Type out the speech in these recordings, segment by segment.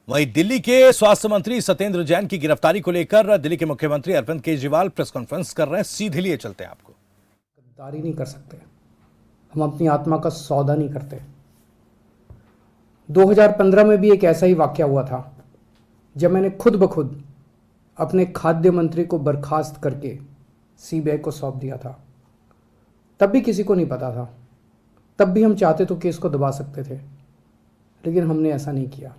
वहीं दिल्ली के स्वास्थ्य मंत्री सत्येंद्र जैन की गिरफ्तारी को लेकर दिल्ली के मुख्यमंत्री अरविंद केजरीवाल प्रेस कॉन्फ्रेंस कर रहे हैं। सीधे लिए चलते हैं आपको। गद्दारी नहीं कर सकते, हम अपनी आत्मा का सौदा नहीं करते। 2015 में भी एक ऐसा ही वाकया हुआ था जब मैंने खुद ब खुद अपने खाद्य मंत्री को बर्खास्त करके सीबीआई को सौंप दिया था। तब भी किसी को नहीं पता था, तब भी हम चाहते तो केस को दबा सकते थे, लेकिन हमने ऐसा नहीं किया।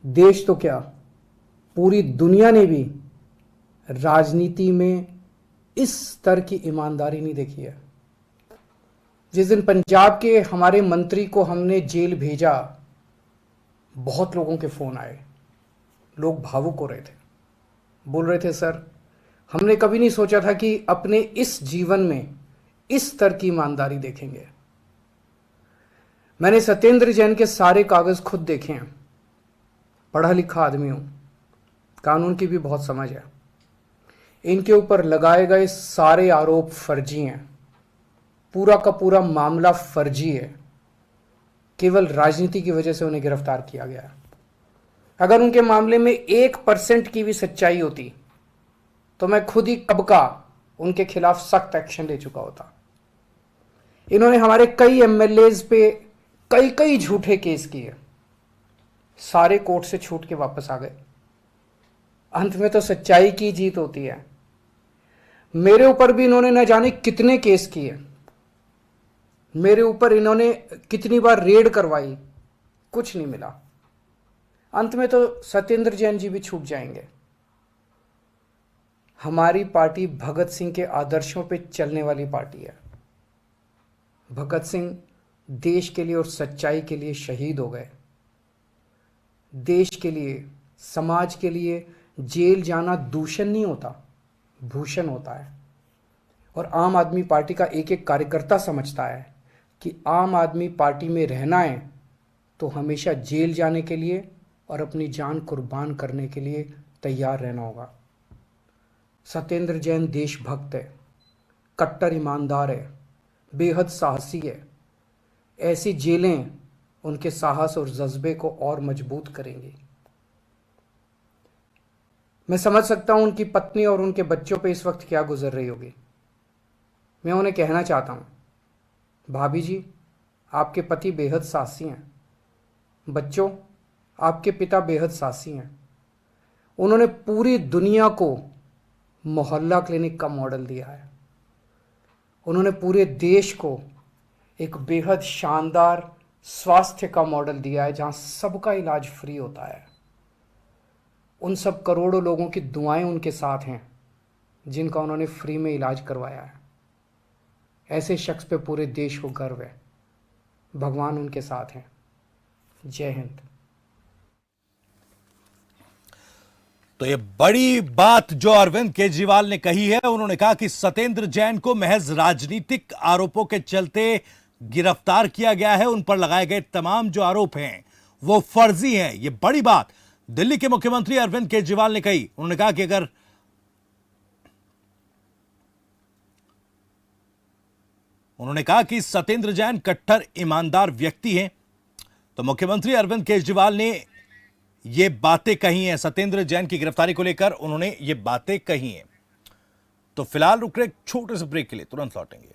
देश तो क्या, पूरी दुनिया ने भी राजनीति में इस स्तर की ईमानदारी नहीं देखी है। जिस दिन पंजाब के हमारे मंत्री को हमने जेल भेजा, बहुत लोगों के फोन आए, लोग भावुक हो रहे थे, बोल रहे थे सर हमने कभी नहीं सोचा था कि अपने इस जीवन में इस स्तर की ईमानदारी देखेंगे। मैंने सत्येंद्र जैन के सारे कागज खुद देखे हैं, पढ़ा लिखा आदमी हूं, कानून की भी बहुत समझ है। इनके ऊपर लगाए गए सारे आरोप फर्जी हैं, पूरा का पूरा मामला फर्जी है। केवल राजनीति की वजह से उन्हें गिरफ्तार किया गया। अगर उनके मामले में 1% की भी सच्चाई होती तो मैं खुद ही कब का उनके खिलाफ सख्त एक्शन ले चुका होता। इन्होंने हमारे कई एमएलएज पे कई झूठे केस किए, सारे कोर्ट से छूट के वापस आ गए। अंत में तो सच्चाई की जीत होती है। मेरे ऊपर भी इन्होंने न जाने कितने केस किए, मेरे ऊपर इन्होंने कितनी बार रेड करवाई, कुछ नहीं मिला। अंत में तो सत्येंद्र जैन जी भी छूट जाएंगे। हमारी पार्टी भगत सिंह के आदर्शों पे चलने वाली पार्टी है। भगत सिंह देश के लिए और सच्चाई के लिए शहीद हो गए। देश के लिए, समाज के लिए जेल जाना दूषण नहीं होता, भूषण होता है। और आम आदमी पार्टी का एक एक कार्यकर्ता समझता है कि आम आदमी पार्टी में रहना है तो हमेशा जेल जाने के लिए और अपनी जान कुर्बान करने के लिए तैयार रहना होगा। सत्येंद्र जैन देशभक्त है, कट्टर ईमानदार है, बेहद साहसी है। ऐसी जेलें उनके साहस और जज्बे को और मजबूत करेंगी। मैं समझ सकता हूं उनकी पत्नी और उनके बच्चों पे इस वक्त क्या गुजर रही होगी। मैं उन्हें कहना चाहता हूं, भाभी जी आपके पति बेहद साहसी हैं, बच्चों आपके पिता बेहद साहसी हैं। उन्होंने पूरी दुनिया को मोहल्ला क्लिनिक का मॉडल दिया है। उन्होंने पूरे देश को एक बेहद शानदार स्वास्थ्य का मॉडल दिया है जहां सबका इलाज फ्री होता है। उन सब करोड़ों लोगों की दुआएं उनके साथ हैं जिनका उन्होंने फ्री में इलाज करवाया है। ऐसे शख्स पे पूरे देश को गर्व है। भगवान उनके साथ हैं। जय हिंद। तो ये बड़ी बात जो अरविंद केजरीवाल ने कही है, उन्होंने कहा कि सत्येंद्र जैन को महज राजनीतिक आरोपों के चलते गिरफ्तार किया गया है। उन पर लगाए गए तमाम जो आरोप हैं वो फर्जी हैं। ये बड़ी बात दिल्ली के मुख्यमंत्री अरविंद केजरीवाल ने कही। उन्होंने कहा कि अगर उन्होंने कहा कि सत्येंद्र जैन कट्टर ईमानदार व्यक्ति हैं। तो मुख्यमंत्री अरविंद केजरीवाल ने ये बातें कही हैं, सत्येंद्र जैन की गिरफ्तारी को लेकर उन्होंने ये बातें कही हैं। तो फिलहाल रुक रहे एक छोटे से ब्रेक के लिए, तुरंत लौटेंगे।